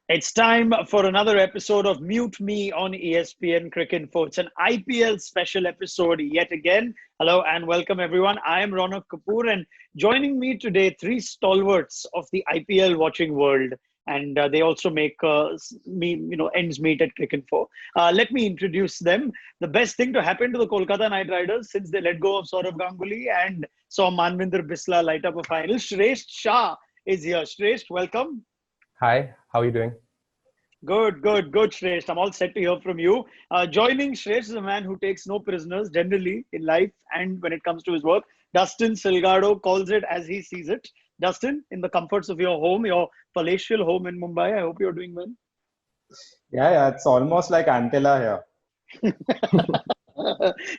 It's time for another episode of Mute Me on ESPN Cricket Info. It's an IPL special episode yet again. Hello and welcome everyone. I am Ronak Kapoor and joining me today, three stalwarts of the IPL watching world. And they also make ends meet at Cricket Info. Let me introduce them. The best thing to happen to the Kolkata Knight Riders since they let go of Saurav Ganguly and saw Manvinder Bisla light up a final. Shresth Shah is here. Shresth, welcome. Hi, how are you doing? Good, Shresh. I'm all set to hear from you. Joining Shresh is a man who takes no prisoners generally in life and when it comes to his work. Dustin Silgado calls it as he sees it. Dustin, in the comforts of your home, your palatial home in Mumbai, I hope you're doing well. Yeah, it's almost like Antilla here.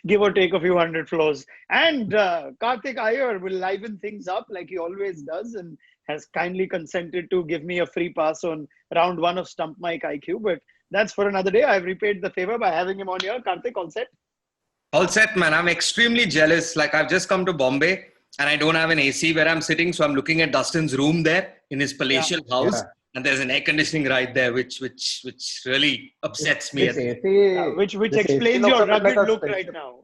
Give or take a few hundred floors. And Karthik Iyer will liven things up like he always does and has kindly consented to give me a free pass on round one of Stump Mike IQ. But that's for another day. I've repaid the favor by having him on here. Karthik, all set? All set, man. I'm extremely jealous. Like, I've just come to Bombay and I don't have an AC where I'm sitting. So I'm looking at Dustin's room there in his palatial house. Yeah. And there's an air conditioning right there, which really upsets me. Which explains your rugged look right now.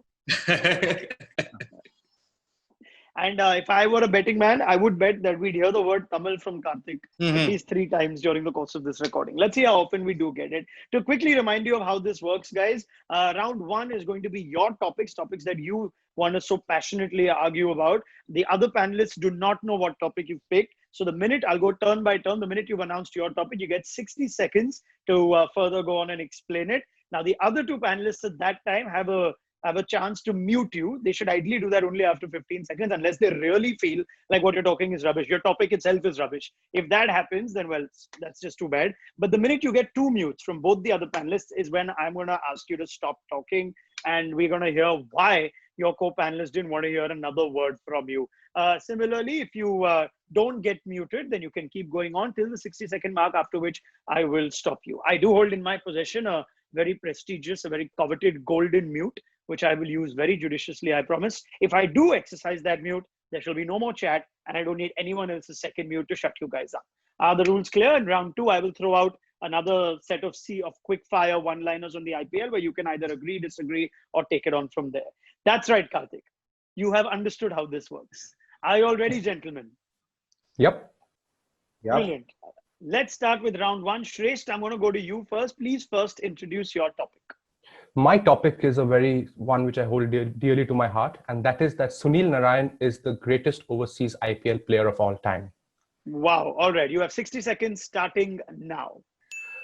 And if I were a betting man, I would bet that we'd hear the word Tamil from Karthik at least 3 times during the course of this recording. Let's see how often we do get it. To quickly remind you of how this works, guys, round one is going to be your topics that you want to so passionately argue about. The other panelists do not know what topic you've picked. So the minute, I'll go turn by turn, the minute you've announced your topic, you get 60 seconds to further go on and explain it. Now, the other two panelists at that time have a chance to mute you. They should ideally do that only after 15 seconds, unless they really feel like what you're talking is rubbish. Your topic itself is rubbish. If that happens, then, well, that's just too bad. But the minute you get 2 mutes from both the other panelists is when I'm going to ask you to stop talking. And we're going to hear why your co-panelists didn't want to hear another word from you. Similarly, if you don't get muted, then you can keep going on till the 60-second mark, after which I will stop you. I do hold in my possession a very prestigious, a very coveted golden mute, which I will use very judiciously, I promise. If I do exercise that mute, there shall be no more chat, and I don't need anyone else's second mute to shut you guys up. Are the rules clear? In round 2, I will throw out another set of quick fire one-liners on the IPL where you can either agree, disagree, or take it on from there. That's right, Karthik. You have understood how this works. Are you all ready, gentlemen? Yep. Brilliant. Let's start with round 1. Shresth, I'm going to go to you first. Please first introduce your topic. My topic is a very one which I hold dearly to my heart, and that is that Sunil Narine is the greatest overseas IPL player of all time. Wow. All right. You have 60 seconds starting now.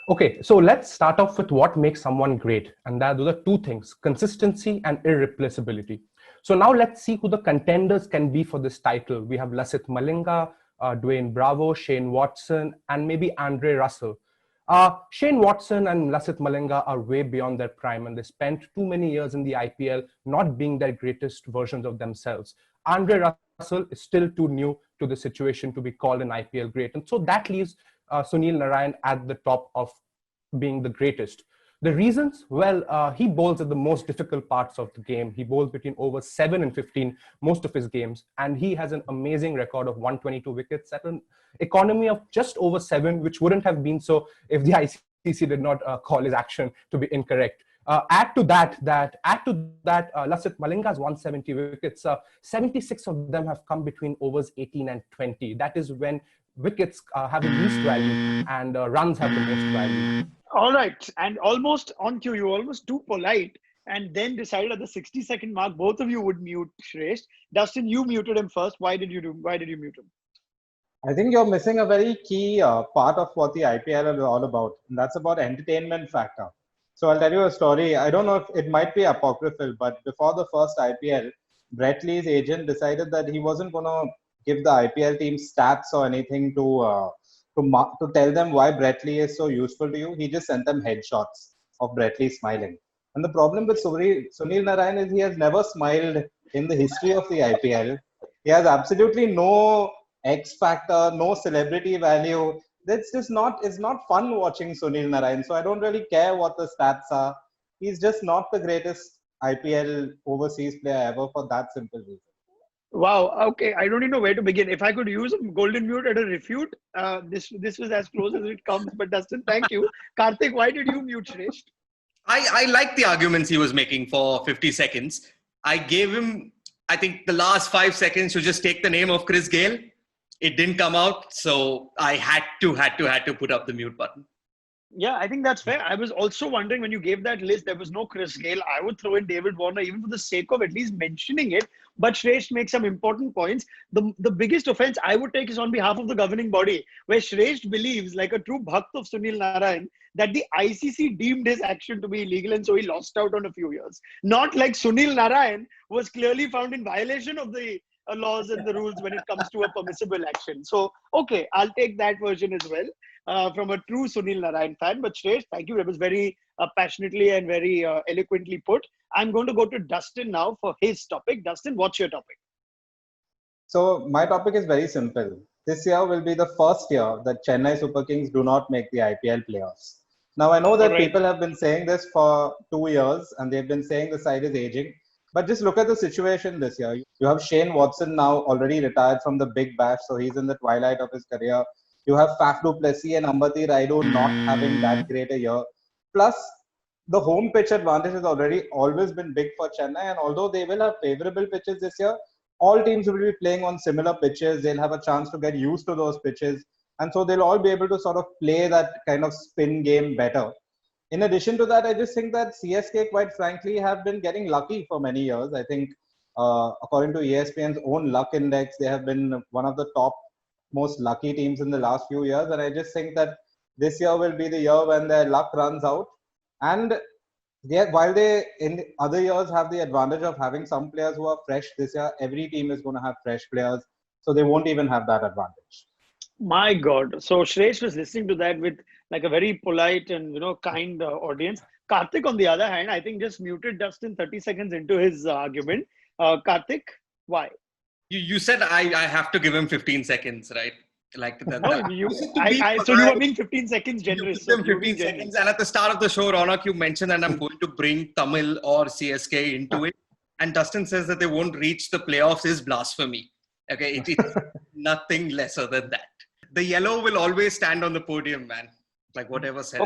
Okay, so let's start off with what makes someone great. And those are 2 things, consistency and irreplaceability. So now let's see who the contenders can be for this title. We have Lasith Malinga, Dwayne Bravo, Shane Watson, and maybe Andre Russell. Shane Watson and Lasith Malinga are way beyond their prime, and they spent too many years in the IPL not being their greatest versions of themselves. Andre Russell is still too new to the situation to be called an IPL great. And so that leaves Sunil Narine at the top of being the greatest. The reasons? Well, he bowls at the most difficult parts of the game. He bowls between over 7 and 15 most of his games, and he has an amazing record of 122 wickets at an economy of just over 7, which wouldn't have been so if the ICC did not call his action to be incorrect. Add to that, Lasith Malinga's 170 wickets, 76 of them have come between overs 18 and 20. That is when wickets have the least value and runs have the most value. All right. And almost on cue, you were almost too polite and then decided at the 60-second mark, both of you would mute Shresth. Dustin, you muted him first. Why did you mute him? I think you're missing a very key part of what the IPL is all about. And that's about entertainment factor. So I'll tell you a story. I don't know if it might be apocryphal, but before the first IPL, Brett Lee's agent decided that he wasn't going to give the IPL team stats or anything to tell them why Brett Lee is so useful to you. He just sent them headshots of Brett Lee smiling. And the problem with Sunil Narine is he has never smiled in the history of the IPL. He has absolutely no X factor, no celebrity value. It's not fun watching Sunil Narine. So I don't really care what the stats are. He's just not the greatest IPL overseas player ever for that simple reason. Wow. Okay. I don't even know where to begin. If I could use a golden mute at a refute, this was as close as it comes. But Dustin, thank you. Karthik, why did you mute Shresht? I like the arguments he was making for 50 seconds. I gave him, I think, the last 5 seconds to just take the name of Chris Gale. It didn't come out, so I had to put up the mute button. Yeah, I think that's fair. I was also wondering when you gave that list, there was no Chris Gale. I would throw in David Warner, even for the sake of at least mentioning it. But Shresh makes some important points. The biggest offense I would take is on behalf of the governing body, where Shresh believes, like a true bhakt of Sunil Narayan, that the ICC deemed his action to be illegal and so he lost out on a few years. Not like Sunil Narayan was clearly found in violation of the laws and the rules when it comes to a permissible action. So, okay, I'll take that version as well. From a true Sunil Narayan fan. But Shresh, thank you. It was very passionately and very eloquently put. I'm going to go to Dustin now for his topic. Dustin, what's your topic? So my topic is very simple. This year will be the first year that Chennai Super Kings do not make the IPL playoffs. Now I know that people have been saying this for 2 years and they've been saying the side is aging. But just look at the situation this year. You have Shane Watson now already retired from the Big Bash, so he's in the twilight of his career. You have Faf du Plessis and Ambati Raidu not having that great a year. Plus, the home pitch advantage has already always been big for Chennai. And although they will have favorable pitches this year, all teams will be playing on similar pitches. They'll have a chance to get used to those pitches. And so they'll all be able to sort of play that kind of spin game better. In addition to that, I just think that CSK, quite frankly, have been getting lucky for many years. I think, according to ESPN's own luck index, they have been one of the top most lucky teams in the last few years. And I just think that this year will be the year when their luck runs out. And while they in other years have the advantage of having some players who are fresh, this year every team is going to have fresh players. So they won't even have that advantage. My God. So Shresh was listening to that with like a very polite and kind audience. Karthik, on the other hand, I think just muted Dustin 30 seconds into his argument. Karthik, why? You said I have to give him 15 seconds, right? Like so you were being 15 seconds generous. You 15 seconds. And at the start of the show, Ronak, you mentioned that I'm going to bring Tamil or CSK into it. And Dustin says that they won't reach the playoffs is blasphemy. Okay, it's nothing lesser than that. The yellow will always stand on the podium, man. Like whatever said.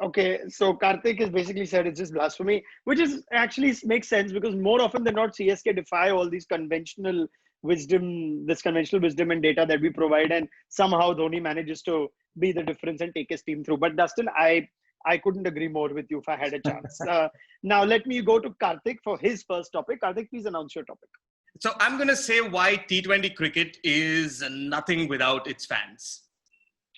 Okay. So Karthik has basically said it's just blasphemy, which is actually makes sense because more often than not, CSK defy all these conventional wisdom and data that we provide, and somehow Dhoni manages to be the difference and take his team through. But Dustin, I couldn't agree more with you if I had a chance. Now let me go to Karthik for his first topic. Karthik, please announce your topic. So I'm going to say why T20 cricket is nothing without its fans.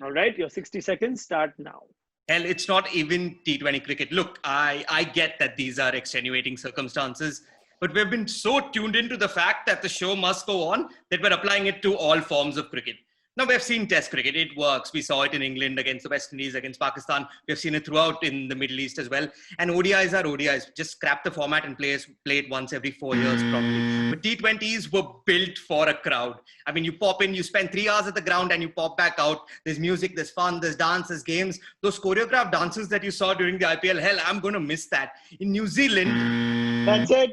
All right, your 60 seconds start now. Hell, it's not even T20 cricket. Look, I get that these are extenuating circumstances, but we've been so tuned into the fact that the show must go on that we're applying it to all forms of cricket. Now, we've seen Test cricket. It works. We saw it in England against the West Indies, against Pakistan. We've seen it throughout in the Middle East as well. And ODIs are ODIs. Just scrap the format and play it once every 4 years probably. But T20s were built for a crowd. I mean, you pop in, you spend 3 hours at the ground and you pop back out. There's music, there's fun, there's dance, there's games. Those choreographed dances that you saw during the IPL, hell, I'm going to miss that. In New Zealand... That's it.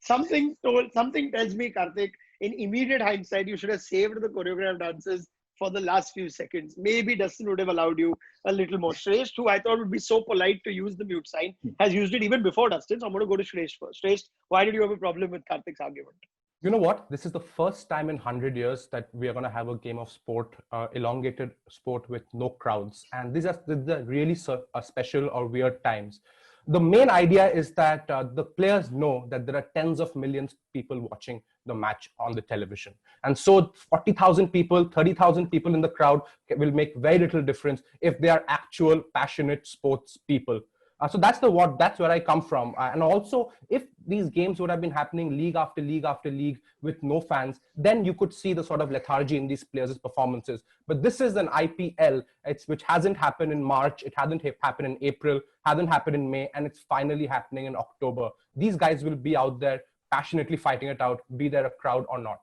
Something tells me, Karthik, in immediate hindsight, you should have saved the choreographed dances for the last few seconds. Maybe Dustin would have allowed you a little more. Shresh, who I thought would be so polite to use the mute sign, has used it even before Dustin. So I'm going to go to Shresh first. Shresh, why did you have a problem with Karthik's argument? You know what? This is the first time in 100 years that we are going to have a game of sport, elongated sport with no crowds. And these are really special or weird times. The main idea is that the players know that there are tens of millions of people watching the match on the television. And so 40,000 people, 30,000 people in the crowd will make very little difference if they are actual passionate sports people. So that's where I come from. And also, if these games would have been happening league after league after league with no fans, then you could see the sort of lethargy in these players' performances. But this is an IPL, which hasn't happened in March, it hasn't happened in April, hasn't happened in May, and it's finally happening in October. These guys will be out there passionately fighting it out, be there a crowd or not.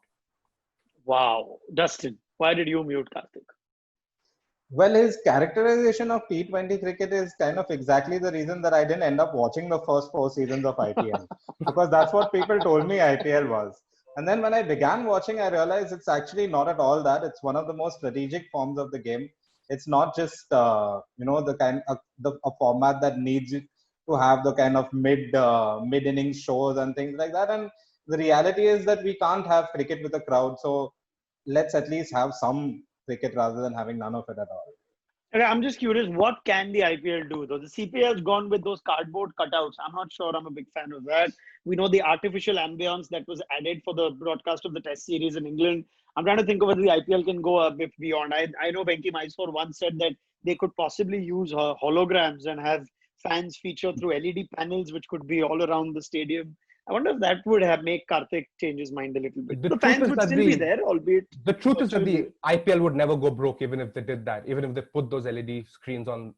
Wow. Dustin, why did you mute Karthik? Well, his characterization of T20 cricket is kind of exactly the reason that I didn't end up watching the first 4 seasons of IPL, because that's what people told me IPL was. And then when I began watching, I realized it's actually not at all that. It's one of the most strategic forms of the game. It's not just the kind of a format that needs you to have the kind of mid innings shows and things like that. And the reality is that we can't have cricket with a crowd, so let's at least have some cricket rather than having none of it at all. Okay, I'm just curious, what can the IPL do though? The CPL's gone with those cardboard cutouts. I'm not sure I'm a big fan of that. We know the artificial ambience that was added for the broadcast of the Test series in England. I'm trying to think of whether the IPL can go a bit beyond. I know Venki Mysore once said that they could possibly use holograms and have fans feature through LED panels, which could be all around the stadium. I wonder if that would have make Karthik change his mind a little bit. The fans would still be there, albeit. The truth is that the IPL would never go broke even if they did that, even if they put those LED screens on.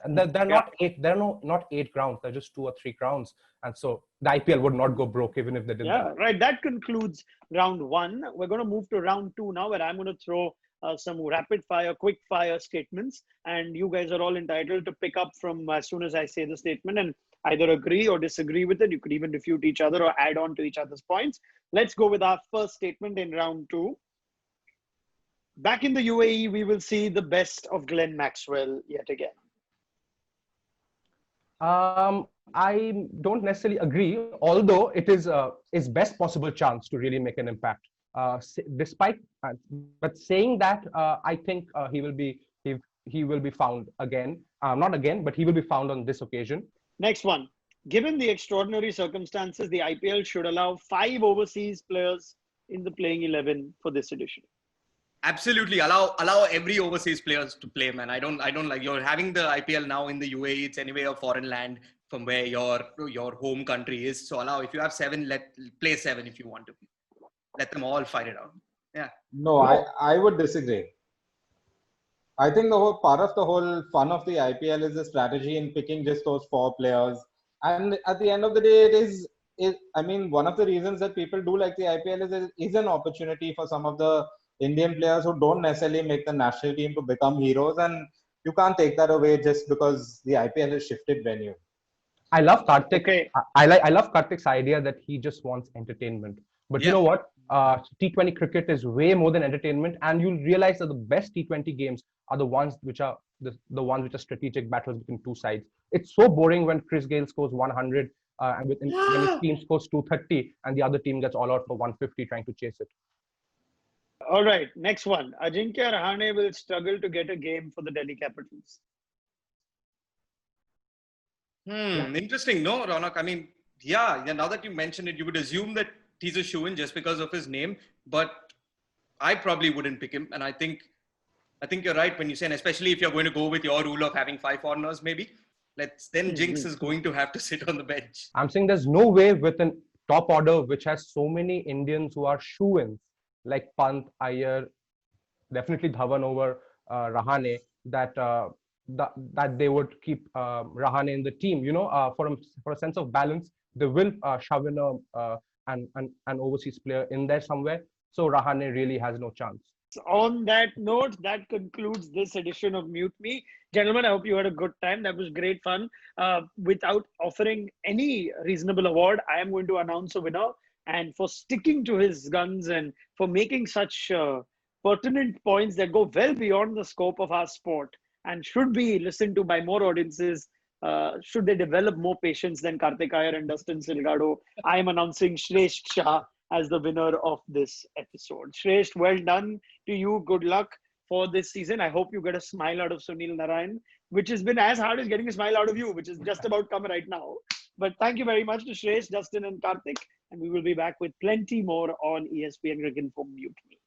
And they're not eight. They're not 8 grounds. They're just 2 or 3 grounds. And so the IPL would not go broke even if they did that. Yeah, right. That concludes round 1. We're going to move to round 2 now, where I'm going to throw some rapid fire, quick fire statements, and you guys are all entitled to pick up from as soon as I say the statement and either agree or disagree with it. You could even refute each other or add on to each other's points. Let's go with our first statement in round 2. Back in the UAE, we will see the best of Glenn Maxwell yet again. I don't necessarily agree, although it is his best possible chance to really make an impact. But saying that, I think he will be found again. Not again, but he will be found on this occasion. Next one. Given the extraordinary circumstances, the IPL should allow 5 overseas players in the playing 11 for this edition. Absolutely, allow every overseas players to play, man. I don't like, you're having the IPL now in the UAE. It's anyway a foreign land from where your home country is. So if you have 7, play 7 if you want to. Let them all fight it out. Yeah. No, I would disagrei. I think the whole part of the whole fun of the IPL is the strategy in picking just those 4 players. And at the end of the day, I mean, one of the reasons that people do like the IPL is an opportunity for some of the Indian players who don't necessarily make the national team to become heroes. And you can't take that away just because the IPL has shifted venue. I love Karthik. Okay. I love Karthik's idea that he just wants entertainment. But you know what? T20 cricket is way more than entertainment, and you'll realize that the best T20 games are the ones which are the ones which are strategic battles between 2 sides. It's so boring when Chris Gayle scores 100 and when his team scores 230 and the other team gets all out for 150 trying to chase it. All right, next one. Ajinkya Rahane will struggle to get a game for the Delhi Capitals. Interesting, no, Ronak? I mean, yeah, now that you mentioned it, you would assume that he's a shoo-in just because of his name, but I probably wouldn't pick him. And I think you're right when you say, and especially if you're going to go with your rule of having 5 foreigners, maybe, then Jinx is going to have to sit on the bench. I'm saying there's no way with a top order which has so many Indians who are shoo-ins, like Pant, Iyer, definitely Dhawan over Rahane, that they would keep Rahane in the team. You know, for a sense of balance, they will shove in an overseas player in there somewhere. So Rahane really has no chance. On that note, that concludes this edition of Mute Me. Gentlemen, I hope you had a good time. That was great fun. Without offering any reasonable award, I am going to announce a winner. And for sticking to his guns and for making such pertinent points that go well beyond the scope of our sport and should be listened to by more audiences, should they develop more patience than Karthik Iyer and Dustin Silgado, I am announcing Shresth Shah as the winner of this episode. Shresth, well done to you. Good luck for this season. I hope you get a smile out of Sunil Narayan, which has been as hard as getting a smile out of you, which is just about come right now. But thank you very much to Shresth, Dustin and Karthik. And we will be back with plenty more on ESPN Cricket for Mute Me.